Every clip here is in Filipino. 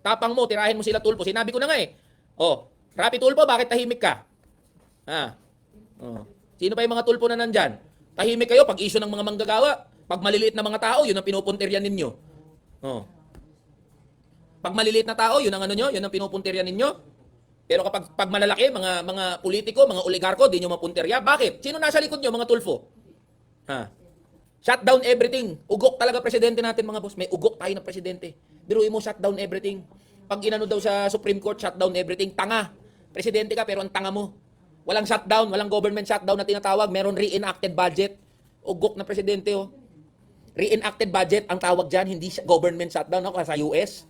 Tapang mo, tirahin mo sila Tulfo. Sinabi ko na nga eh. Oh, Rapi Tulfo, bakit tahimik ka? Ha? Oh. Sino pa yung mga Tulfo na nandyan? Tahimik kayo pag issue ng mga manggagawa. Pag maliliit na mga tao, yun ang pinupuntiryan ninyo. Oh. Pag maliliit na tao, yun ang ano nyo, yun ang pinupuntiryan ninyo. Pero pag malalaki, mga politiko, mga oligarko, di nyo mapuntirya. Bakit? Sino nasa likod nyo, mga Tulfo? Ha? Shut down everything. Ugok talaga presidente natin, mga boss. May ugok tayo na presidente. Biruin mo, shut down everything. Pag inano daw sa Supreme Court, shut down everything. Tanga. Presidente ka, pero ang tanga mo. Walang shutdown, walang government shutdown na tinatawag. Meron reenacted budget. Ugok na presidente, oh. Reenacted budget ang tawag dyan, hindi government shutdown, no? Sa US.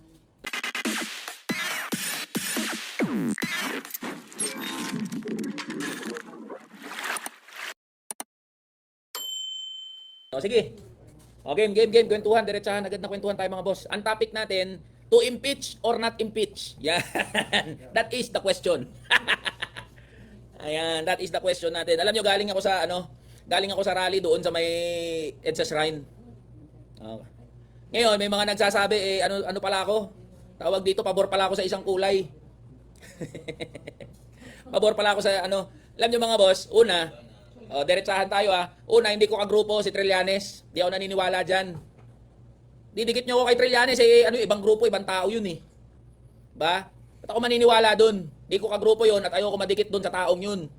O, sige. O, game. Kwentuhan, diretsahan. Agad na kwentuhan tayo, mga boss. Ang topic natin, to impeach or not impeach? Yan. That is the question. Ayan, that is the question natin. Alam nyo, galing ako sa rally doon sa may EDSA Shrine. Okay. Ngayon, may mga nagsasabi, ano pala ako? Tawag dito, pabor pala ako sa isang kulay. Pabor pala ako sa Alam nyo, mga boss, una, diretsahan tayo Una, hindi ko kagrupo si Trillanes. Di ako naniniwala dyan. Didikit nyo ako kay Trillanes, ibang grupo, ibang tao yun eh. Ba? Ba't ako maniniwala dun? Di ko kagrupo yun at ayoko madikit dun sa taong yun.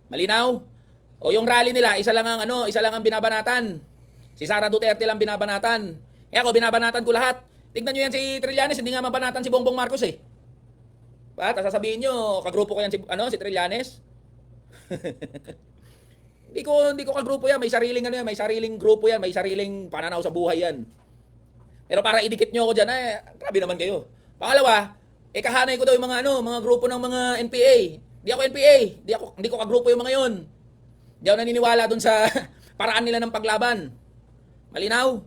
Malinaw? O yung rally nila, isa lang ang binabanatan. Si Sara Duterte lang binabanatan. Ako, binabanatan ko lahat. Tignan nyo yan si Trillanes, hindi nga mabanatan si Bongbong Marcos eh. Ba? Tapos sasabihin nyo, kagrupo ko yan si Trillanes? Hindi ko kagrupo yan, may sariling grupo yan, may sariling pananaw sa buhay yan. Pero para idikit nyo ako dyan, grabe naman kayo. Pangalawa, kahanay ko daw yung mga grupo ng mga NPA. Di ako NPA, hindi ko kagrupo yung mga yon. Di ako naniniwala dun sa paraan nila ng paglaban. Malinaw?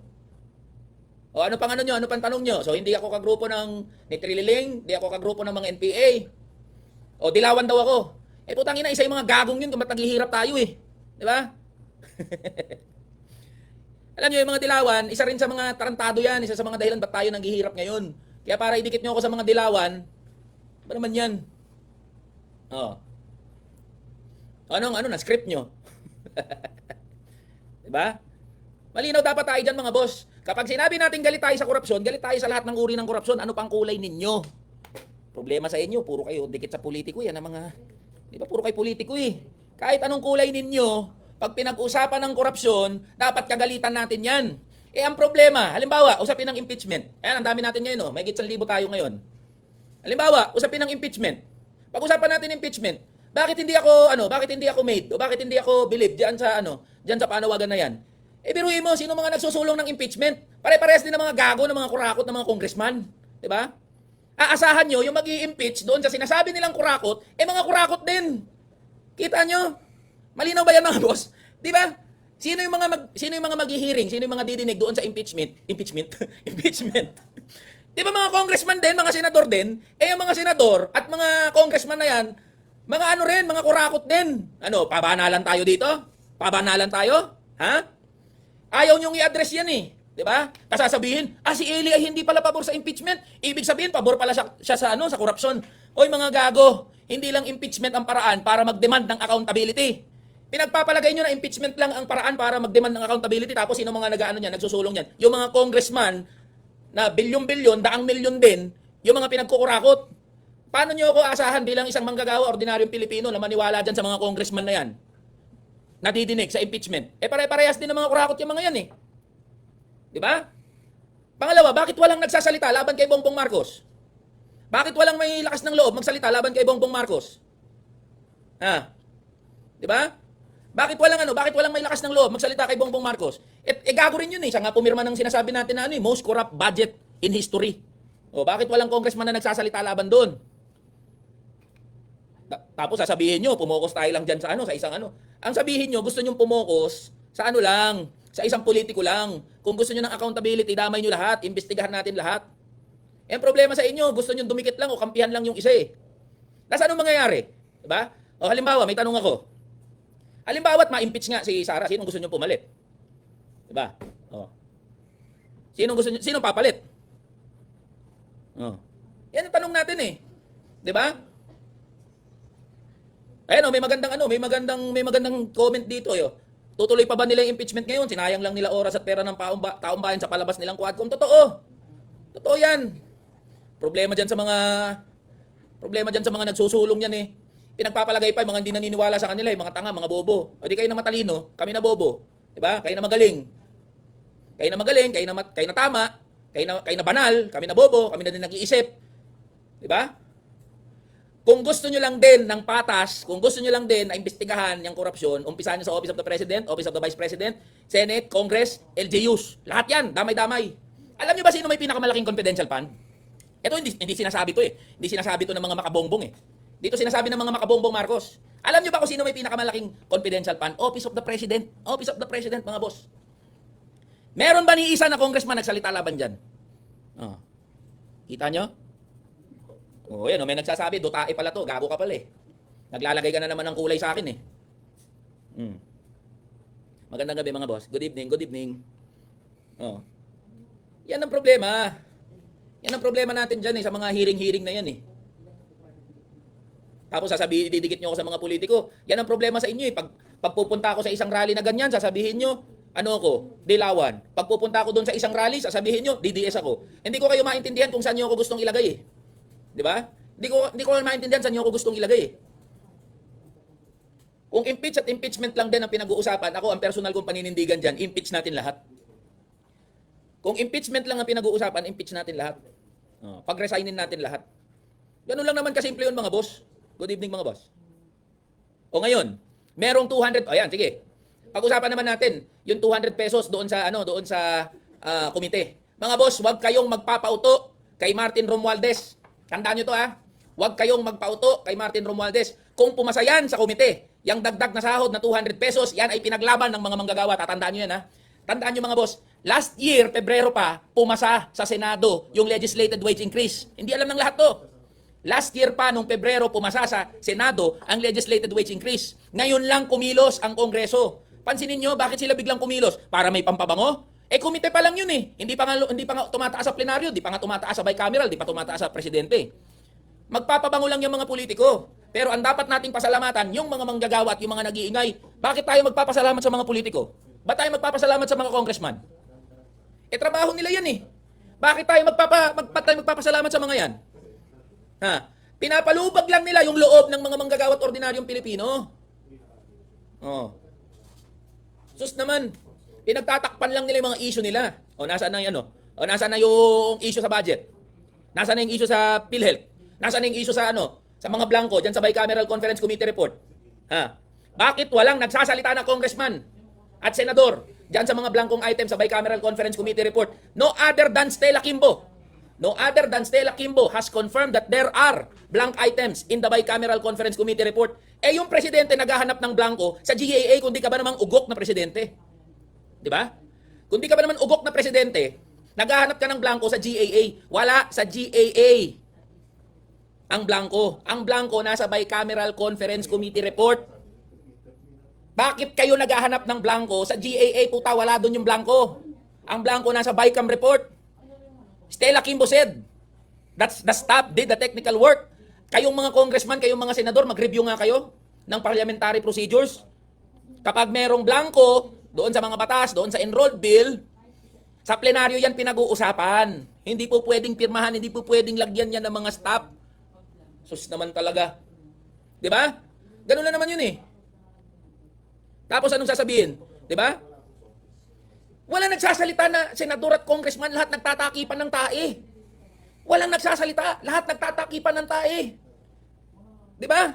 O ano pang tanong nyo? So hindi ako kagrupo ni Trililing, di ako kagrupo ng mga NPA. O dilawan daw ako. Putang ina, isa yung mga gagong yun kung ba't naghihirap tayo eh. Di ba? Alam nyo, yung mga dilawan, isa rin sa mga tarantado yan, isa sa mga dahilan ba't tayo naghihirap ngayon. Kaya para idikit nyo ako sa mga dilawan, ba naman yan? Na script nyo? Diba? Malinaw dapat tayo dyan, mga boss. Kapag sinabi natin galit tayo sa korupsyon, galit tayo sa lahat ng uri ng korupsyon, ano pang kulay ninyo? Problema sa inyo, puro kayo dikit sa politiko yan, di ba puro kayo politiko eh. Kahit anong kulay ninyo, pag pinag-usapan ng korupsyon, dapat kagalitan natin yan. Ang problema, halimbawa, usapin ng impeachment. Ayan, ang dami natin ngayon, may 1,000 tayo ngayon. Halimbawa, usapin ng impeachment. Pag-usapan natin impeachment, bakit hindi ako made o bakit hindi ako believe diyan sa panawagan na yan? Biruin mo, sino mga nagsusulong ng impeachment? Pare-parehas din ng mga gago, ng mga kurakot, ng mga congressman, 'di ba? Aasahan nyo yung magi-impeach doon sa sinasabi nilang kurakot, mga kurakot din. Kita nyo? Malinaw ba yan, mga boss? 'Di ba? Sino yung mga maghihiring? Sino yung mga didinig doon sa impeachment? Impeachment. Di ba mga congressman din, mga senador din? Yung mga senador at mga congressman na yan, mga kurakot din. Pabanalan tayo dito? Pabanalan tayo? Ha? Ayaw niyong i-address yan eh. Di ba? Kasasabihin, si Eli ay hindi pala pabor sa impeachment. Ibig sabihin, pabor pala siya sa korupsyon. Oy mga gago, hindi lang impeachment ang paraan para mag-demand ng accountability. Pinagpapalagay nyo na impeachment lang ang paraan para mag-demand ng accountability. Tapos sino mga nagsusulong yan? Yung mga congressman na bilyon-bilyon, daang milyon din, yung mga pinagkukurakot. Paano nyo ako asahan bilang isang manggagawa, ordinaryong Pilipino na maniwala dyan sa mga congressman na yan? Nadidinig sa impeachment. Pare-parehas din ng mga kurakot yung mga yan eh. Di ba? Pangalawa, bakit walang nagsasalita laban kay Bongbong Marcos? Bakit walang may lakas ng loob magsalita laban kay Bongbong Marcos? Di ba? Bakit walang may lakas ng loob magsalita kay Bongbong Marcos? Gago rin yun eh. Siya nga pumirma ng sinasabi natin na most corrupt budget in history. Bakit walang congressman na nagsasalita laban doon? Tapos sasabihin nyo, pumokus tayo lang dyan sa isang Ang sabihin nyo, gusto nyo pumokus sa sa isang politiko lang. Kung gusto nyo ng accountability, damay nyo lahat, imbestigahan natin lahat. Ang problema sa inyo, gusto nyo dumikit lang o kampihan lang yung isa eh. Nasaan anong mangyayari? Diba? Halimbawa, may tanong ako. Halimbawa, ma-impeach nga si Sara, sinong gusto nyo pumalit? Diba? Sinong papalit? Oh. Yan ang tanong natin eh. 'Di ba? Ayun, may magandang comment dito, yo. Tutuloy pa ba nila yung impeachment ngayon? Sinayang lang nila oras at pera ng taong bayan sa palabas nilang Quadcom. Totoo. Totoo 'yan. Problema diyan sa mga nagsusulong yan eh. Pinagpapalagay pa yung mga hindi naniniwala sa kanila, yung mga tanga, mga bobo. O di kayo na matalino, kami na bobo. 'Di ba? Kayo na magaling. Kayo na tama, kayo na banal, kami na bobo, kami na din nag-iisip. 'Di ba? Kung gusto nyo lang din ng patas, kung gusto nyo lang din na imbestigahan yung korupsyon, umpisahan nyo sa Office of the President, Office of the Vice President, Senate, Congress, LGUs. Lahat yan, damay-damay. Alam nyo ba sino may pinakamalaking confidential fund? Ito hindi sinasabi to eh. Hindi sinasabi to ng mga makabongbong eh. Dito sinasabi ng mga makabongbong Marcos. Alam nyo ba kung sino may pinakamalaking confidential fund? Office of the President. Office of the President, mga boss. Meron ba ni isa na congressman nagsalita laban dyan? Oh. Kita nyo? Oh, yan, may nagsasabi, dutae pala to, gago ka pala eh. Naglalagay ka na naman ng kulay sa akin eh. Magandang gabi mga boss. Good evening, good evening. Oh. Yan ang problema. Yan ang problema natin dyan eh, sa mga hearing-hearing na yan eh. Tapos didikit nyo ako sa mga politiko. Yan ang problema sa inyo eh. Pag pupunta ako sa isang rally na ganyan, sasabihin nyo, ano ako, Dilawan. Pag pupunta ako doon sa isang rally, sasabihin nyo, DDS ako. Hindi ko kayo maintindihan kung saan nyo ako gustong ilagay eh. 'Di ba? Hindi ko maintindihan saan niyo ako gustong ilagay. Kung impeach at impeachment lang din ang pinag-uusapan, ako ang personal kong paninindigan diyan, impeach natin lahat. Kung impeachment lang ang pinag-uusapan, impeach natin lahat. Pag-resignin natin lahat. Ganun lang naman kasimple 'yun mga boss. Good evening mga boss. O ngayon, merong 200, ayan, sige. Pag-usapan naman natin yung 200 pesos doon sa komite. Mga boss, huwag kayong magpapauto kay Martin Romualdez. Tandaan nyo to ha. Huwag kayong magpauto kay Martin Romualdez. Kung pumasa yan sa komite, yung dagdag na sahod na 200 pesos, yan ay pinaglaban ng mga manggagawa. Tatandaan nyo yan ha. Tandaan nyo mga boss, last year, Pebrero pa, pumasa sa Senado yung legislated wage increase. Hindi alam ng lahat to. Last year pa, nung Pebrero, pumasa sa Senado ang legislated wage increase. Ngayon lang kumilos ang Kongreso. Pansinin nyo, bakit sila biglang kumilos? Para may pampabango? Komite pa lang yun eh. Hindi pa nga tumataas sa plenaryo, hindi pa nga tumataas sa bicameral, hindi pa tumataas sa presidente. Magpapabango lang yung mga politiko. Pero ang dapat nating pasalamatan, yung mga manggagawa at yung mga nag-iingay. Bakit tayo magpapasalamat sa mga politiko? Ba't tayo magpapasalamat sa mga congressman? Trabaho nila yan eh. Bakit tayo magpapasalamat sa mga yan? Ha? Pinapalubag lang nila yung loob ng mga manggagawa at ordinaryong Pilipino. Oh. Sus naman. Pinagtatakpan lang nila yung mga issue nila. Nasaan na yung issue sa budget? Nasaan na yung issue sa PhilHealth? Nasaan na yung issue sa sa mga blanco diyan sa Bicameral Conference Committee report? Ha? Bakit walang nagsasalita na congressman at senador diyan sa mga blankong items sa Bicameral Conference Committee report? No other than Stella Kimbo. No other than Stella Kimbo has confirmed that there are blank items in the Bicameral Conference Committee report. Yung presidente naghahanap ng blanco sa GAA, kundi ka ba namang ugok na presidente? Di ba? Kung di ka ba naman ugok na presidente, naghahanap ka ng blanco sa GAA. Wala sa GAA ang blanco. Ang blanco nasa Bicameral Conference Committee report. Bakit kayo naghahanap ng blanco sa GAA? Puta, wala doon yung blanco. Ang blanco nasa Bicam report. Stella Kimbo said, the staff did the technical work. Kayong mga congressman, kayong mga senador, mag-review nga kayo ng parliamentary procedures. Kapag merong blanco, doon sa mga batas, doon sa enrolled bill, sa plenaryo yan pinag-uusapan. Hindi po pwedeng pirmahan, hindi po pwedeng lagyan yan ng mga staff. Sus naman talaga. Di ba? Ganun na naman yun eh. Tapos anong sasabihin? Di ba? Wala nagsasalita na senador at congressman, lahat nagtatakipan ng tae. Walang nagsasalita, lahat nagtatakipan ng tae. Di ba?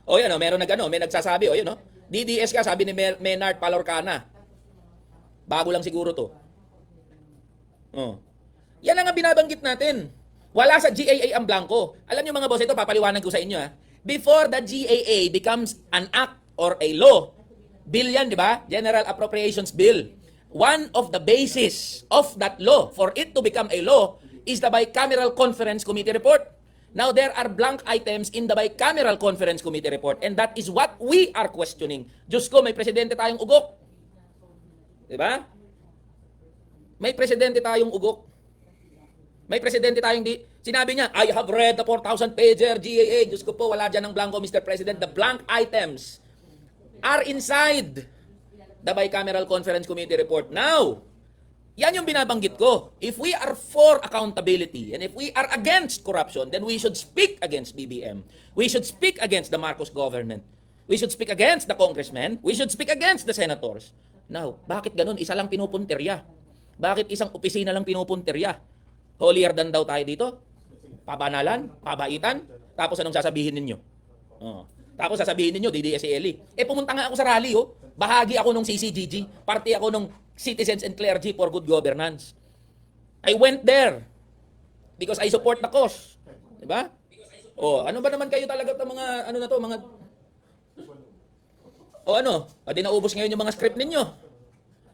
O yan, meron may nagsasabi, DDS ka, sabi ni Menard Palorcana. Bago lang siguro to. Yan ang binabanggit natin. Wala sa GAA ang blanco. Alam niyo mga boss, ito papaliwanag ko sa inyo ha. Before the GAA becomes an act or a law, bill yan, di ba? General Appropriations Bill. One of the basis of that law for it to become a law is the Bicameral Conference Committee report. Now, there are blank items in the Bicameral Conference Committee report and that is what we are questioning. Diyos ko, may presidente tayong ugok. Diba? May presidente tayong ugok. May presidente tayong Sinabi niya, I have read the 4,000-pager GAA. Diyos ko po, wala dyan ng blanco, Mr. President. The blank items are inside the bicameral conference committee report. Now, yan yung binabanggit ko. If we are for accountability and if we are against corruption, then we should speak against BBM. We should speak against the Marcos government. We should speak against the congressmen. We should speak against the senators. Now, bakit ganun? Isa lang pinupuntirya. Bakit isang opisina lang pinupuntirya? Holier than daw tayo dito? Pabanalan? Pabaitan? Tapos anong sasabihin ninyo? Oh. Tapos sasabihin ninyo, DDSALE. Pumunta nga ako sa rally, oh. Bahagi ako nung CCGG. Party ako nung Citizens and Clergy for Good Governance. I went there because I support the cause. Diba? Oh, ano ba naman kayo talaga ng mga, ano na to, mga... O ano? Di naubos ngayon yung mga script ninyo.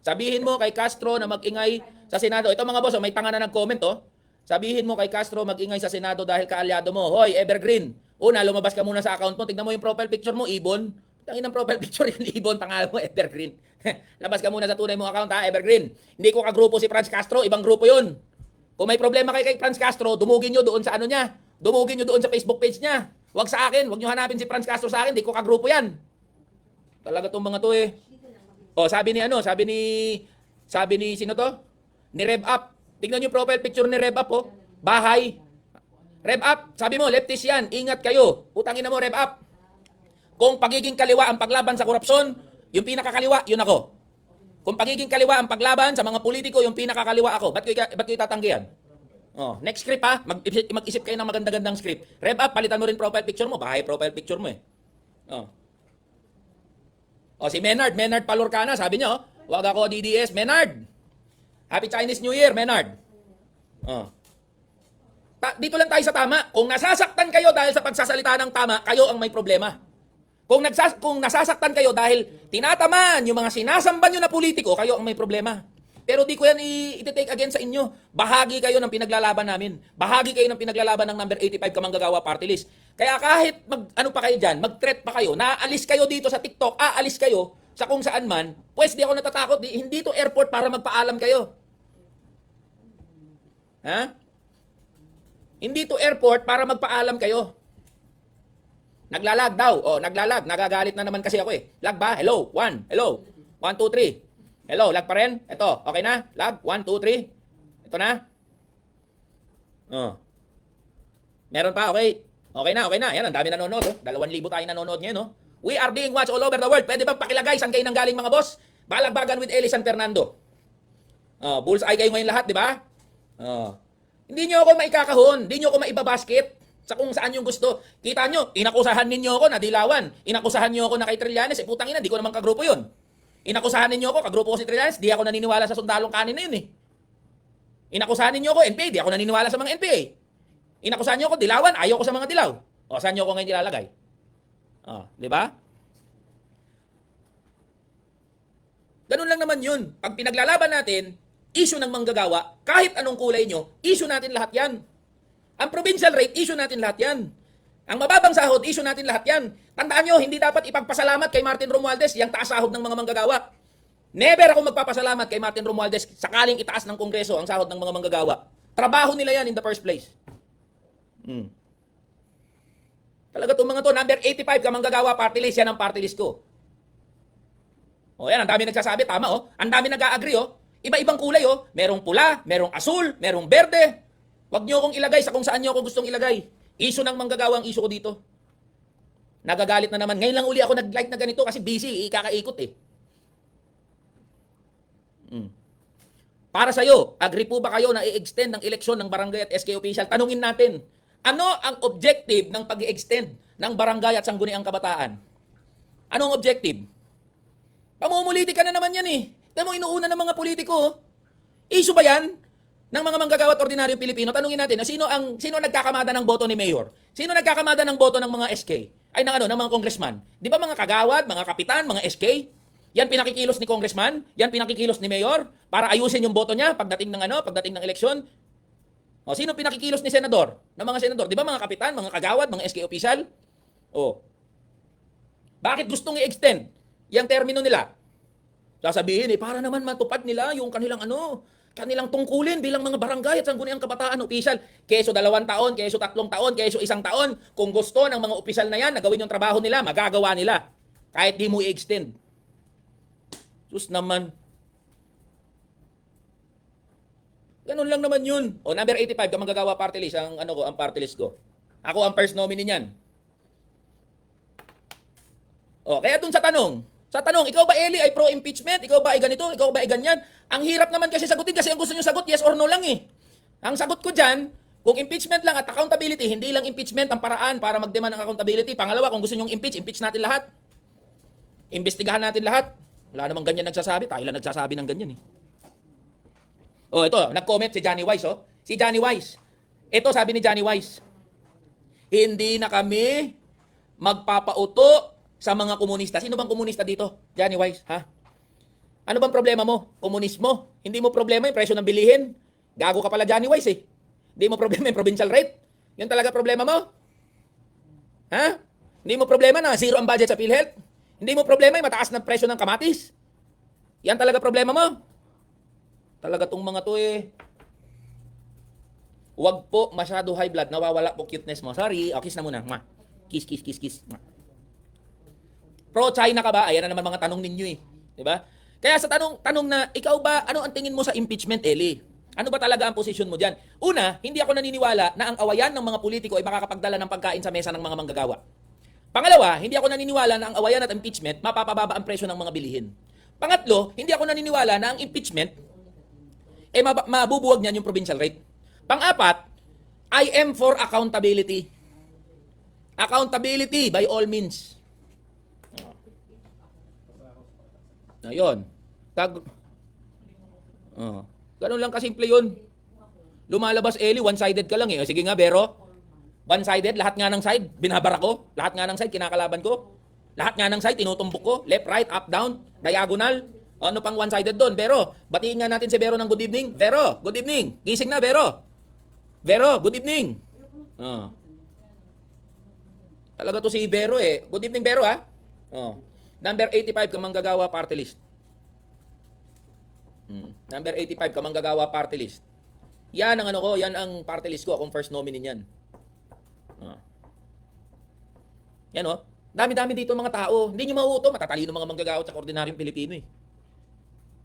Sabihin mo kay Castro na mag-ingay sa Senado. Ito mga boss, may tanga na nag-comment, oh. Sabihin mo kay Castro mag-ingay sa Senado dahil kaalyado mo. Hoy, Evergreen. Una, lumabas ka muna sa account mo. Tignan mo yung profile picture mo, Ibon. Tangin ng profile picture yung Ibon, pangalan mo, Evergreen. Labas ka muna sa tunay mong account, ha, Evergreen. Hindi ko kagrupo si Franz Castro, ibang grupo yun. Kung may problema kay Franz Castro, dumugin nyo doon sa ano niya. Dumugin nyo doon sa Facebook page niya. Huwag sa akin, huwag nyo hanapin si Franz Castro sa akin, hindi ko kagrupo yan. Talaga tong mga to eh. O, sabi ni sino to? Ni Rev Up. Tingnan nyo profile picture ni Rev Up, oh. Bahay. Rev Up, sabi mo, leftist yan, ingat kayo. Putangin na mo, Rev Up. Kung pagiging kaliwa ang paglaban sa korupsyon, yung pinakakaliwa, yun ako. Kung pagiging kaliwa ang paglaban sa mga politiko, yung pinakakaliwa ako. Ba't ko itatanggihan? Oh, next script ha, mag-isip kayo ng maganda-gandang script. Rev Up, palitan mo rin profile picture mo, bahay profile picture mo eh. Oh. O si Menard Palorcana, sabi niya, oh, wag ako DDS, Menard. Happy Chinese New Year, Menard. Oh. Dito lang tayo sa tama. Kung nasasaktan kayo dahil sa pagsasalita ng tama, kayo ang may problema. Kung nasasaktan kayo dahil tinatamaan yung mga sinasamban nyo na politiko, kayo ang may problema. Pero di ko yan i-take again sa inyo. Bahagi kayo ng pinaglalaban namin. Bahagi kayo ng pinaglalaban ng number 85 Kamanggagawa Party List. Kaya kahit ano pa kayo dyan, mag-threat pa kayo, naalis kayo dito sa TikTok, aalis kayo sa kung saan man, pues di ako natatakot. Hindi to airport para magpaalam kayo. Ha? Hindi to airport para magpaalam kayo. Naglalag daw. O, naglalag. Nagagalit na naman kasi ako eh. Lag ba? Hello? 1. Hello? 1, 2, 3. Hello? Lag pa rin? Ito. Okay na? Lag? 1, 2, 3. Ito na? Oh. Meron pa? Okay. Okay na, okay na. Yan, ang dami nanonood. Oh. 2,000 tayo nanonood ngayon. Oh. We are being watched all over the world. Pwede bang pakilagay saan kayo nanggaling mga boss? Balagbagan with Eli San Fernando. Oh, bullseye kayo ngayon lahat, di ba? Oh. Hindi nyo ako maikakahon. Hindi nyo ako maibabasket sa kung saan yung gusto. Kita nyo, inakusahan ninyo ako na dilawan. Inakusahan nyo ako na kay Trillanes. Putang ina, di ko naman kagrupo yun. Inakusahan ninyo ako, kagrupo ko si Trillanes. Di ako naniniwala sa sundalong kanin na yun eh. Inakusahan ninyo ako, NPA. Di ako naniniwala sa mga NPA. Inakusahan nyo ako, dilawan. Ayaw ko sa mga dilaw. O, saan nyo ako ngayon nilalagay? O, di ba? Ganun lang naman yun. Pag pinaglalaban natin, issue ng manggagawa, kahit anong kulay nyo, issue natin lahat yan. Ang provincial rate, issue natin lahat yan. Ang mababang sahod, issue natin lahat yan. Tandaan nyo, hindi dapat ipagpasalamat kay Martin Romualdez yung taas sahod ng mga manggagawa. Never ako magpapasalamat kay Martin Romualdez sakaling itaas ng Kongreso ang sahod ng mga manggagawa. Trabaho nila yan in the first place. Talaga itong mga to, number 85 Kamanggagawa Party List, yan ang party list ko. O yan, ang dami nagsasabi, tama oh. Ang dami nag-a-agree oh. Iba-ibang kulay oh. Merong pula, merong asul, merong berde. Huwag nyo akong ilagay sa kung saan nyo ako gustong ilagay. Issue ng manggagawa ang issue ko dito. Nagagalit na naman. Ngayon lang uli ako nag-like na ganito kasi busy, ikakaikot eh. Para sa'yo, agree po ba kayo na i-extend ng eleksyon ng barangay at SK official? Tanungin natin, ano ang objective ng pag-i-extend ng barangay at sangguniang kabataan? Anong objective? Pamumuliti ka na naman yan eh. Tignan mo, inuuna ng mga politiko. Issue ba yan ng mga manggagawa at ordinaryong Pilipino? Tanungin natin, sino nagkakamada ng boto ni Mayor? Sino nagkakamada ng boto ng mga SK? Ay, ng mga congressman? Di ba mga kagawad, mga kapitan, mga SK? Yan pinakikilos ni congressman? Yan pinakikilos ni Mayor? Para ayusin yung boto niya pagdating ng eleksyon? O, sino pinakikilos ni senador? Ng mga senador? Di ba mga kapitan, mga kagawad, mga SK official? O, bakit gustong i-extend yung termino nila? Sasabihin para naman matupad nila yung kanilang kanilang tungkulin bilang mga barangay at sangguniang kabataan opisyal. Keso 2 taon, keso 3 taon, keso 1 taon. Kung gusto ng mga opisyal na yan na gawin yung trabaho nila, magagawa nila. Kahit di mo i-extend. Sus naman. Ganun lang naman yun. O, number 85, kamanggagawa party list, ang party list ko. Ako ang first nominee niyan. O, kaya dun sa tanong, ikaw ba, Eli, ay pro-impeachment? Ikaw ba ay ganito? Ikaw ba ay ganyan? Ang hirap naman kasi sagutin kasi ang gusto nyo sagot, yes or no lang eh. Ang sagot ko dyan, kung impeachment lang at accountability, hindi lang impeachment ang paraan para mag-demand ng accountability. Pangalawa, kung gusto nyo impeach natin lahat. Imbestigahan natin lahat. Wala namang ganyan nagsasabi. Tayo lang nagsasabi ng ganyan eh. Oh, ito, nag-comment si Johnny Wise, oh. Si Johnny Wise. Ito, sabi ni Johnny Wise, hindi na kami magpapauto sa mga komunista. Sino bang komunista dito? Johnny Wise, ha? Ano bang problema mo? Komunismo? Hindi mo problema yung presyo ng bilihin? Gago ka pala, Johnny Wise, eh. Hindi mo problema yung provincial rate? Yun talaga problema mo? Ha? Hindi mo problema na zero ang budget sa PhilHealth? Hindi mo problema yung mataas na presyo ng kamatis? Yan talaga problema mo? Talaga tong mga to eh. Huwag po masyado high blood, nawawala po cuteness mo. Sorry, kiss na muna. Ma. Kiss. Ma. Pro-China ka ba? Ayan na naman mga tanong ninyo eh. Diba? Kaya sa tanong na, ikaw ba, ano ang tingin mo sa impeachment, Eli? Ano ba talaga ang posisyon mo dyan? Una, hindi ako naniniwala na ang awayan ng mga politiko ay makakapagdala ng pagkain sa mesa ng mga manggagawa. Pangalawa, hindi ako naniniwala na ang awayan at impeachment mapapababa ang presyo ng mga bilihin. Pangatlo, hindi ako naniniwala na ang impeachment mabubuwag niyan yung provincial rate. Pang-apat, I am for accountability. Accountability by all means. Ayun. Ganun lang kasimple yun. Lumalabas, Eli, one-sided ka lang eh. Sige nga, Bero. One-sided, lahat nga ng side, binabara ko. Lahat nga ng side, kinakalaban ko. Lahat nga ng side, tinutumbok ko. Left, right, up, down, diagonal. Ano pang one-sided doon? Bero, batiin nga natin si Bero ng good evening. Bero, good evening. Gising na, Bero. Bero, good evening. Talaga to si Bero eh. Good evening, Bero ha. Number 85, kamanggagawa party list. Number 85, kamanggagawa party list. Yan ang ano ko, yan ang party list ko. Akong first nominee niyan. Yan o. Dami-dami dito mga tao. Hindi nyo mauuto. Matatalino mga manggagawa at ordinaryong Pilipino eh.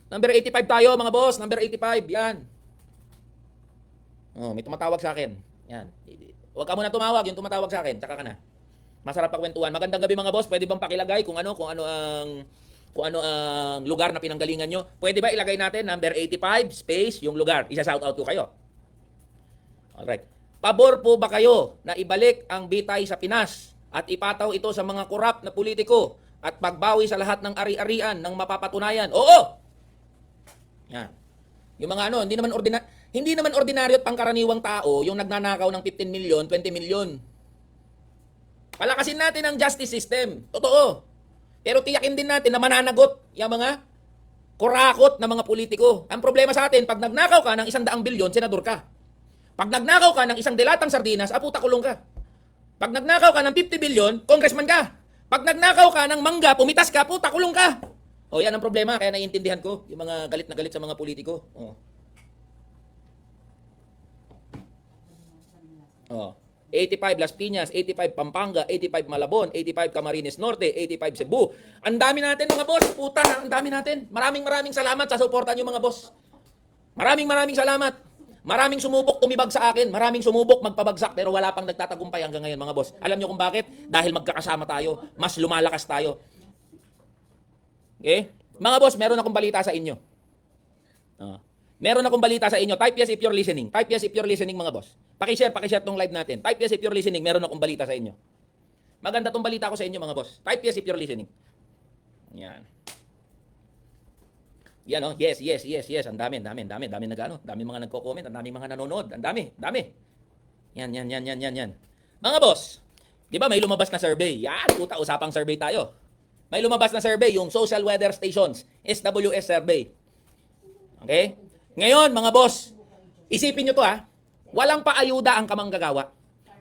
Number 85 tayo mga boss. Number 85. Yan. May tumatawag sa akin. Yan. Huwag ka muna tumawag. Yung tumatawag sa akin. Tsaka ka na. Masarap pakwentuhan. Magandang gabi mga boss. Pwede bang pakilagay kung ano ang lugar na pinanggalingan nyo? Pwede ba ilagay natin number 85 space yung lugar? Isa-shout out ko kayo. Alright. Pabor po ba kayo na ibalik ang bitay sa Pinas at ipataw ito sa mga korap na politiko at pagbawi sa lahat ng ari-arian ng mapapatunayan? Oo! Yan. Yung mga hindi naman ordinaryo at pangkaraniwang tao yung nagnanakaw ng 15 million, 20 million. Palakasin natin ang justice system. Totoo. Pero tiyakin din natin na mananagot yung mga kurakot na mga politiko. Ang problema sa atin, pag nagnakaw ka ng 100 bilyon, senador ka. Pag nagnakaw ka ng 1 delatang sardinas, puta kulong ka. Pag nagnakaw ka ng 50 billion, congressman ka. Pag nagnakaw ka ng mangga, pumitas ka, puta kulong ka. Yan ang problema, kaya naiintindihan ko yung mga galit na galit sa mga politiko. 85 Las Piñas, 85 Pampanga, 85 Malabon, 85 Camarines Norte, 85 Cebu. Ang dami natin mga boss, puta, ang dami natin. Maraming salamat sa suporta niyo mga boss. Maraming salamat. Maraming sumubok tumibag sa akin, maraming sumubok magpabagsak pero wala pang nagtatagumpay hanggang ngayon mga boss. Alam niyo kung bakit? Dahil magkakasama tayo, mas lumalakas tayo. Okay? Mga boss, meron akong balita sa inyo. Meron akong balita sa inyo. Type yes if you're listening. Type yes if you're listening mga boss. Paki-share tong live natin. Type yes if you're listening. Meron akong balita sa inyo. Maganda tong balita ko sa inyo mga boss. Type yes if you're listening. Yan. Yan oh. Yes. Ang dami nag-ano. Dami mga nagko-comment, ang dami mga nanonood. Ang dami. Yan. Mga boss, 'di ba may lumabas na survey? Yan, puta usapang survey tayo. May lumabas na survey, yung Social Weather Stations, SWS survey. Okay? Ngayon, mga boss, isipin nyo to ha. Walang paayuda ang kamanggagawa.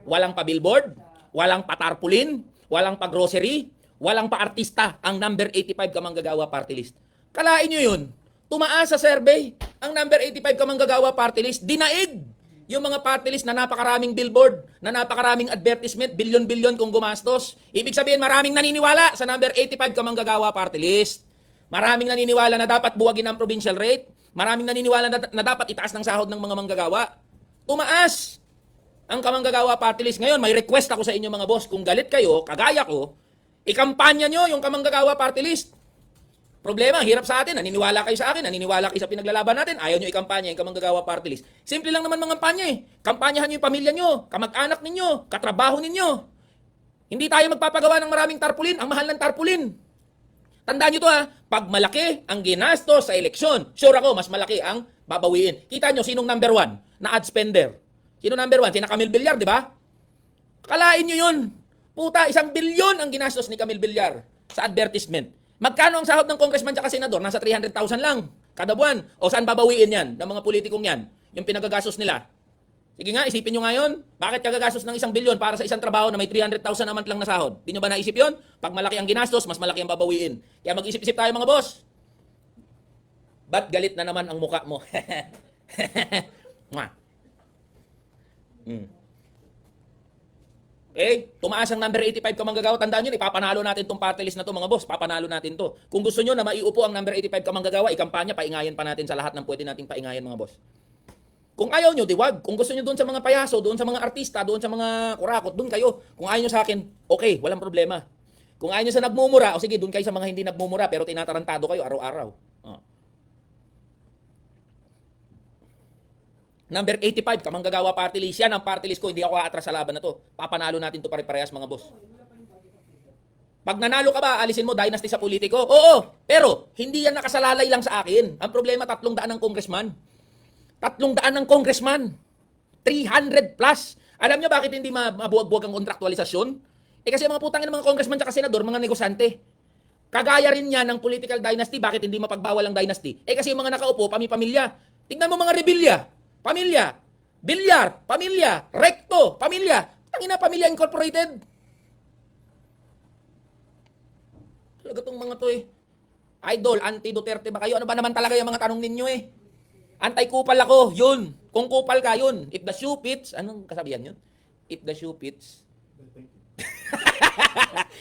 Walang pa-billboard, walang pa-tarpaulin, walang pa-grocery, walang pa-artista ang number 85 kamanggagawa party list. Kalain nyo yun. Tumaas sa survey ang number 85 Kamanggagawa party list, dinaig yung mga party list na napakaraming billboard, na napakaraming advertisement, bilyon-bilyon kung gumastos. Ibig sabihin, maraming naniniwala sa number 85 Kamanggagawa party list. Maraming naniniwala na dapat buwagin ang provincial rate. Maraming naniniwala na dapat itaas ng sahod ng mga manggagawa. Tumaas ang Kamanggagawa party list. Ngayon, may request ako sa inyo mga boss. Kung galit kayo, kagaya ko, ikampanya nyo yung Kamanggagawa party list. Problema, hirap sa atin. Naniniwala kayo sa akin, naniniwala kayo sa pinaglalaban natin. Ayaw nyo ikampanya yung Kamanggagawa party list. Simple lang naman mga kampanya eh. Kampanyahan nyo yung pamilya nyo, kamag-anak ninyo, katrabaho ninyo. Hindi tayo magpapagawa ng maraming tarpulin. Ang mahal ng tarpulin. Tandaan nyo to ha, pag malaki ang ginastos sa eleksyon, sure ako, mas malaki ang babawiin. Kita nyo, sinong number 1 na ad spender? Sino number 1? Sina Camille Villar, di ba? Kalain nyo yun. Puta, 1 bilyon ang ginastos ni Camille Villar sa advertisement. Magkano ang sahod ng congressman at senador? Nasa 300,000 lang kada buwan. O saan babawiin yan ng mga politikong yan? Yung pinagagastos nila. Sige nga, isipin nyo ngayon, bakit kagagastos ng 1 bilyon para sa isang trabaho na may 300,000 a month lang na sahod? Di nyo ba naisip yun? Pag malaki ang ginastos, mas malaki ang babawiin. Kaya mag-isip-isip tayo mga boss. Ba't galit na naman ang muka mo? Okay, tumaas ang number 85 Kamanggagawa. Tandaan nyo, ipapanalo natin itong party list na to mga boss. Papanalo natin to. Kung gusto nyo na maiupo ang number 85 Kamanggagawa, ikampanya, paingayan pa natin sa lahat ng pwede nating paingayan mga boss. Kung ayaw nyo, diwag. Kung gusto nyo doon sa mga payaso, doon sa mga artista, doon sa mga kurakot, doon kayo. Kung ayaw nyo sa akin, okay, walang problema. Kung ayaw nyo sa nagmumura, o sige, doon kayo sa mga hindi nagmumura, pero tinatarantado kayo araw-araw. Number 85, Kamanggagawa party list. Yan ang party list ko. Hindi ako aatras sa laban na to. Papanalo natin to pare-parehas mga boss. Pag nanalo ka ba, alisin mo dynasty sa politiko? Oo, pero hindi yan nakasalalay lang sa akin. Ang problema, 300 ng congressman. 300 ng congressman. 300 plus. Alam nyo bakit hindi mabuwag-buwag ang kontraktualisasyon? Kasi mga putangin ng mga congressman at senador, mga negosyante. Kagaya rin yan ng political dynasty. Bakit hindi mapagbawal ang dynasty? Kasi yung mga nakaupo, pamilya. Tingnan mo mga rebelya. Pamilya, Bilyar, pamilya, Recto, pamilya. Tangina, Pamilya Incorporated. Talaga tong mga to eh. Idol, anti-Duterte ba kayo? Ano ba naman talaga yung mga tanong ninyo eh? Anti-kupal ako, yun. Kung kupal ka, yun. If the shoe fits, anong kasabihan yun? If the shoe fits.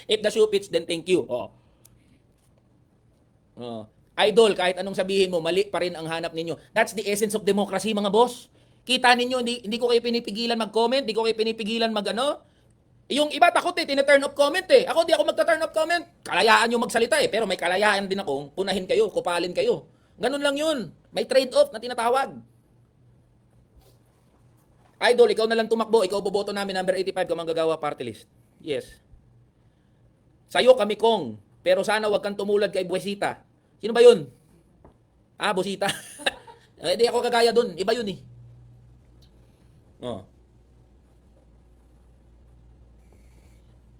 If the shoe fits, then thank you. Oh. Idol, kahit anong sabihin mo, mali pa rin ang hanap ninyo. That's the essence of democracy, mga boss. Kita ninyo, hindi ko kayo pinipigilan mag-comment, hindi ko kayo pinipigilan mag-ano. Yung iba takot eh, tina-turn off comment eh. Ako, di ako magta-turn off comment. Kalayaan nyo magsalita eh, pero may kalayaan din akong punahin kayo, kupalin kayo. Ganun lang yun. May trade-off na tinatawag. Idol, ikaw na lang tumakbo, ikaw boboto namin number 85 Kamanggagawa party list. Yes. Sa'yo kami kong, pero sana wag kang tumulad kay Buesita. Sino ba yun? Busita. Hindi ako kagaya dun. Iba yun eh.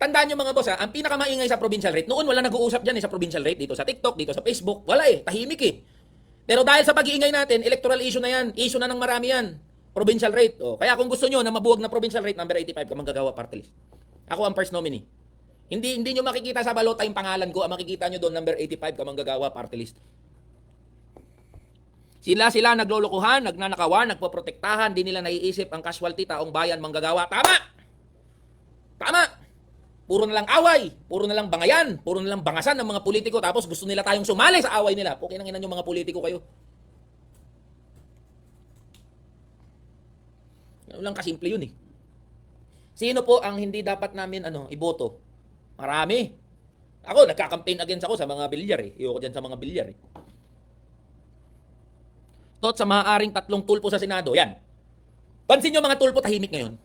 Tandaan nyo mga boss ang pinakamaingay sa provincial rate, noon wala nag-uusap dyan sa provincial rate, dito sa TikTok, dito sa Facebook, wala eh, tahimik eh. Pero dahil sa pag-iingay natin, electoral issue na yan, issue na ng marami yan, provincial rate. Kaya kung gusto nyo na mabuwag na provincial rate, number 85, Kamanggagawa party list. Ako ang first nominee. Hindi nyo makikita sa balota yung pangalan ko. Ang makikita nyo doon, number 85, Kamanggagawa party list. Sila naglolokohan, nagnanakawan, nagpoprotektahan, di nila naiisip ang casualty, taong bayan, manggagawa. Tama! Tama! Puro na lang away, puro na lang bangayan, puro na lang bangasan ng mga politiko, tapos gusto nila tayong sumali sa away nila. Okay nang inan yung mga politiko kayo. Ano lang kasimple yun eh. Sino po ang hindi dapat namin iboto? Marami. Ako, nagka-campaign against ako sa mga bilyar eh. Iyoko dyan sa mga bilyar eh. Tot sa maaaring 3 tulpo sa Senado. Yan. Pansin nyo mga tulpo tahimik ngayon.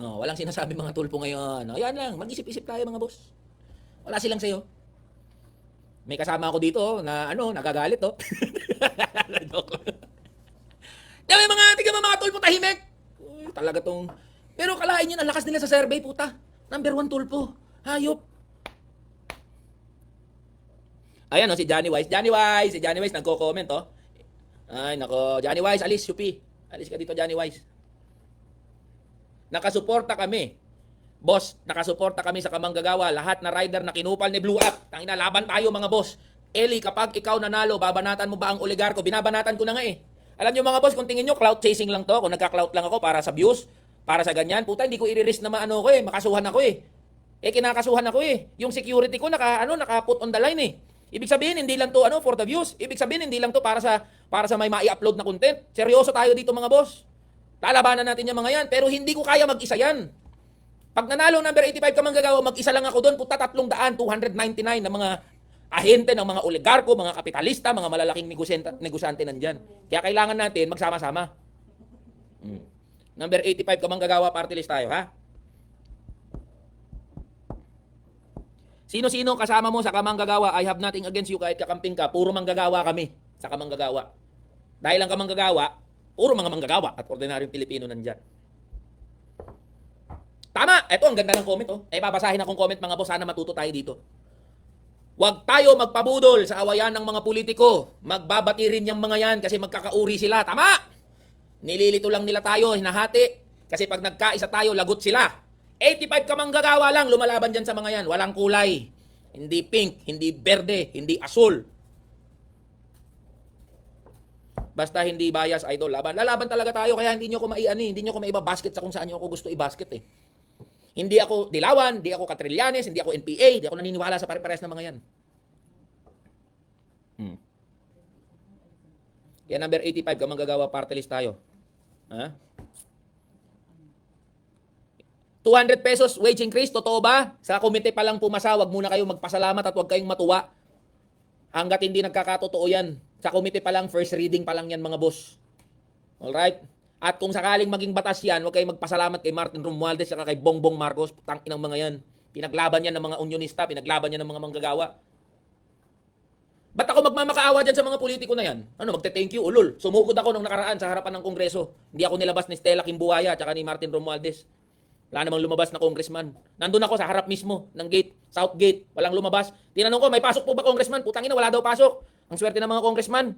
Walang sinasabi mga tulpo ngayon. Yan lang. Mag-isip-isip tayo mga boss. Wala silang sayo. May kasama ako dito na nagagalit oh. Dami mga tulpo tahimik. Uy, talaga tong... Pero kalain nyo, ang lakas nila sa survey puta. Number 1 tulpo. Hayop. Ayan si Johnny Wise. Si Johnny Wise nagko-comment oh. Ay nako, Johnny Wise, alis Yupi. Alis ka dito Johnny Wise. Nakasuporta kami. Boss, nakasuporta kami sa Kamanggagawa. Lahat na rider na kinupal ni Blue Up. Tangina, laban tayo mga boss. Eli, kapag ikaw nanalo, babanatan mo ba ang oligarko? Binabanatan ko na nga eh. Alam nyo mga boss, kung tingin nyo, clout chasing lang to. Kung nagka-clout lang ako para sa views, para sa ganyan, puta, hindi ko i-risk na maano ko eh, makasuhan ako eh. Kinakasuhan ako eh. Yung security ko naka-put on the line eh. Ibig sabihin, hindi lang to for the views. Ibig sabihin, hindi lang to para sa may mai-upload na content. Seryoso tayo dito mga boss. Lalabanan natin yung mga yan, pero hindi ko kaya mag-isa yan. Pag nanalo number 85 ka manggagawa, mag-isa lang ako doon, puta 300, 299 na mga ahente ng mga oligarko, mga kapitalista, mga malalaking negosyante nandyan. Kaya kailangan natin magsama-sama. Number 85 ka manggagawa, party list tayo, ha? Sino-sino kasama mo sa kamanggagawa, I have nothing against you kahit kakamping ka, puro manggagawa kami sa kamanggagawa. Dahil ang kamanggagawa, puro mga manggagawa at ordinaryong Pilipino nandyan. Tama! Ito, ang ganda ng comment, oh. Babasahin akong comment, mga boss. Sana matuto tayo dito. Huwag tayo magpabudol sa awayan ng mga politiko. Magbabati rin yung mga yan kasi magkakauri sila. Tama! Nililito lang nila tayo, hinahati. Kasi pag nagkaisa tayo, lagot sila. 85 ka manggagawa lang, lumalaban dyan sa mga yan. Walang kulay. Hindi pink, hindi berde, hindi asul. Basta hindi bias, idol. Lalaban talaga tayo, kaya hindi nyo ko hindi nyo ko maibabasket sa kung saan nyo ako gusto ibasket eh. Hindi ako Dilawan, hindi ako Catrillanes, hindi ako NPA, hindi ako naniniwala sa pare-parehas ng mga yan. Kaya number 85, ka manggagawa, party list tayo. Ha? 200 pesos wage increase, totoo ba? Sa komite pa lang pumasa, wag muna kayong magpasalamat at wag kayong matuwa. Hanggat hindi nagkakatotoo yan. Sa komite pa lang, first reading pa lang yan mga boss. Alright? At kung sakaling maging batas yan, huwag kayong magpasalamat kay Martin Romualdez at kay Bongbong Marcos. Tangin ng mga yan. Pinaglaban yan ng mga unionista, pinaglaban yan ng mga manggagawa. Ba't ako magmamakaawa dyan sa mga politiko na yan? Magte-thank you, ulol. Sumukod ako nung nakaraan sa harapan ng Kongreso. Hindi ako nilabas ni Stella Kimbuaya at ni Martin Romualdez. Wala namang lumabas na congressman. Nandun ako sa harap mismo ng gate, South Gate. Walang lumabas. Tinanong ko, may pasok po ba congressman? Putang ina, wala daw pasok. Ang swerte ng mga congressman.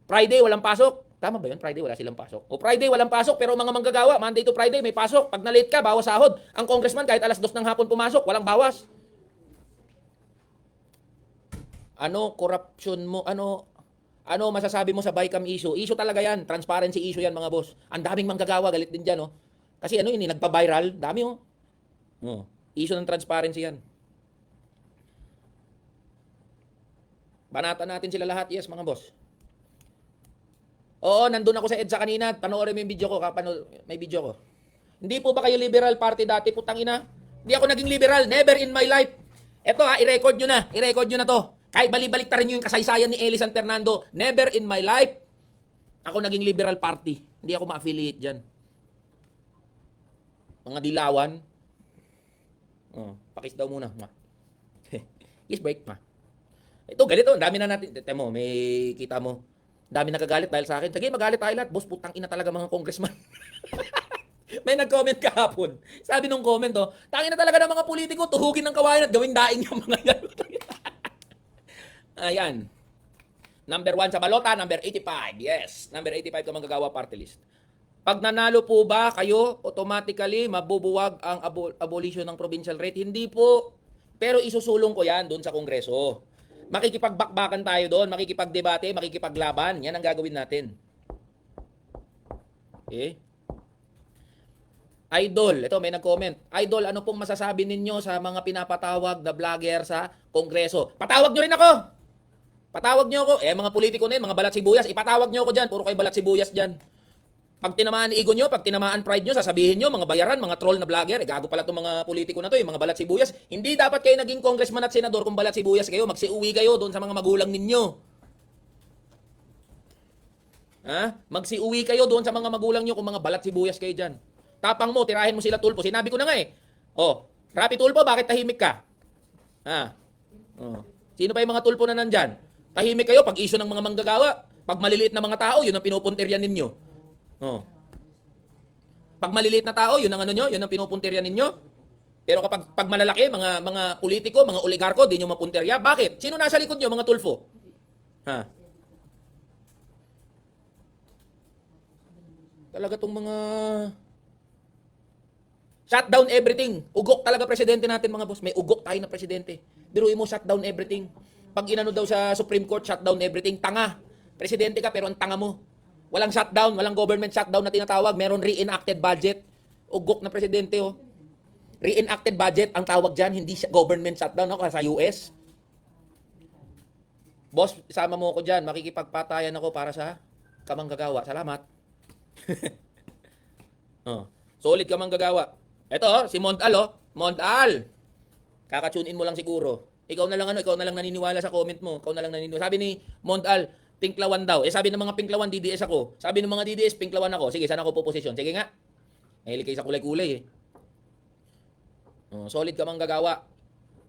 Friday, walang pasok. Tama ba yun? Friday, wala silang pasok. O Friday, walang pasok, pero mga manggagawa, Monday to Friday, may pasok. Pag na-late ka, bawas sahod. Ang congressman, kahit alas 2 ng hapon pumasok, walang bawas. Corruption mo? Ano masasabi mo sa Bicam issue? Issue talaga yan. Transparency issue yan, mga boss. Ang daming manggagawa, galit din dyan, oh. Kasi nagpa-viral. Dami, oh. Issue ng transparency yan. Banatan natin sila lahat, yes, mga boss. Oo, nandun ako sa EDSA kanina. Panoorin mo yung video ko. May video ko. Hindi po ba kayo liberal party dati? Putang ina. Hindi ako naging liberal. Never in my life. Eto i-record nyo na. I-record nyo na to. Kahit balik-balik ta rin yung kasaysayan ni Eli San Fernando. Never in my life ako naging liberal party. Hindi ako ma-affiliate dyan. Mga Dilawan. Pakis daw muna. Yes, break. Ito, ganito. Dami na natin. Temo, may kita mo. Dami nagagalit dahil sa akin. Sige, magalit tayo lahat. Boss, putang ina talaga mga congressman. May nag-comment kahapon. Sabi nung comment, tangin na talaga ng mga politiko, tuhugin ng kawayan at gawing daing yung mga yan. Ayan. Number 1 sa balota, number 85. Yes, number 85 ka manggagawa party list. Pag nanalo po ba kayo, automatically mabubuwag ang abolition ng provincial rate? Hindi po. Pero isusulong ko yan doon sa Kongreso. Makikipagbakbakan tayo doon, makikipagdebate, makikipaglaban. Yan ang gagawin natin. Okay? Idol, ito may nag-comment. Idol, ano pong masasabi ninyo sa mga pinapatawag na vlogger sa Kongreso? Patawag nyo rin ako! Patawag nyo ako. Mga politiko na yun, mga balat sibuyas, ipatawag nyo ako dyan. Puro kayo balat sibuyas dyan. Pag tinamaan ego nyo, pag tinamaan pride nyo, sasabihin nyo, mga bayaran, mga troll na vlogger, gago pala itong mga politiko na to, yung mga balat sibuyas. Hindi dapat kayo naging congressman at senador kung balat sibuyas kayo, magsiuwi kayo doon sa mga magulang ninyo. Magsiuwi kayo doon sa mga magulang nyo kung mga balat sibuyas kayo dyan. Tapang mo, tirahin mo sila tulpo. Sinabi ko na nga eh. Rapi tulpo, bakit tahimik ka? Sino pa yung mga tulpo na nandyan? Tahimik kayo pag issue ng mga manggagawa. Pag maliliit na mga tao, yun ang pinupuntiryan ninyo. Pag maliliit na tao, yun ang yun ang pinupuntirya ninyo. Pero kapag malalaki, mga politiko, mga oligarko, di nyo mapuntirya. Bakit? Sino nasa likod nyo, mga tulfo? Talaga tong mga shut down everything. Ugok talaga presidente natin, mga boss. May ugok tayo na presidente. Biruin mo, shut down everything. Pag inano daw sa Supreme Court, shutdown everything, tanga. Presidente ka pero ang tanga mo. Walang shutdown, walang government shutdown na tinatawag. Meron reenacted budget. Ugok na presidente, oh. Reenacted budget ang tawag dyan, hindi government shutdown, no? Sa US. Boss, isama mo ako dyan. Makikipagpatayan ako para sa kamanggagawa. Salamat. Oh, solid kamanggagawa. Ito, si Mondal, oh. Mondal. Kakatune in mo lang siguro. Ikaw na lang naniniwala sa comment mo. Ikaw na lang naniniwala. Sabi ni Mondal, pinklawan daw. Sabi ng mga pinklawan, DDS ako. Sabi ng mga DDS, pinklawan ako. Sige, saan ako po posisyon? Sige nga. Mahilig kayo sa kulay-kulay, eh. Oh, solid ka manggagawa.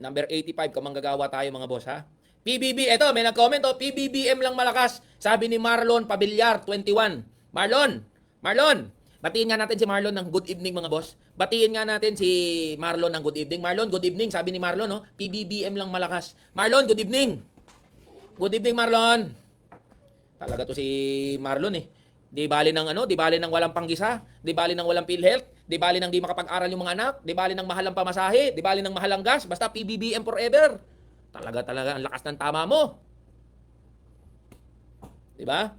Number 85 ka manggagawa tayo mga boss, ha? PBB, eto, may nag-comment, oh, PBBM lang malakas. Sabi ni Marlon Pabillar, 21. Marlon, batiin nga natin si Marlon ng good evening mga boss. Batiin nga natin si Marlon ng good evening. Marlon, good evening. Sabi ni Marlon, no? PBBM lang malakas. Marlon, good evening. Good evening, Marlon. Talaga to si Marlon, eh. Di bali ng ano, di bali ng walang panggisa, di bali ng walang PhilHealth, di bali ng di makapag-aral yung mga anak, di bali ng mahal ang pamasahe, di bali ng mahal ang gas, basta PBBM forever. Talaga ang lakas ng tama mo. Di ba?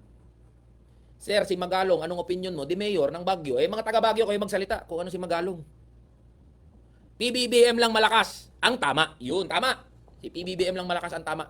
Sir, si Magalong, anong opinion mo? Di mayor ng Baguio. Eh, mga taga Baguio kayo magsalita kung ano si Magalong. PBBM lang malakas ang tama. Yun, tama. Si PBBM lang malakas ang tama.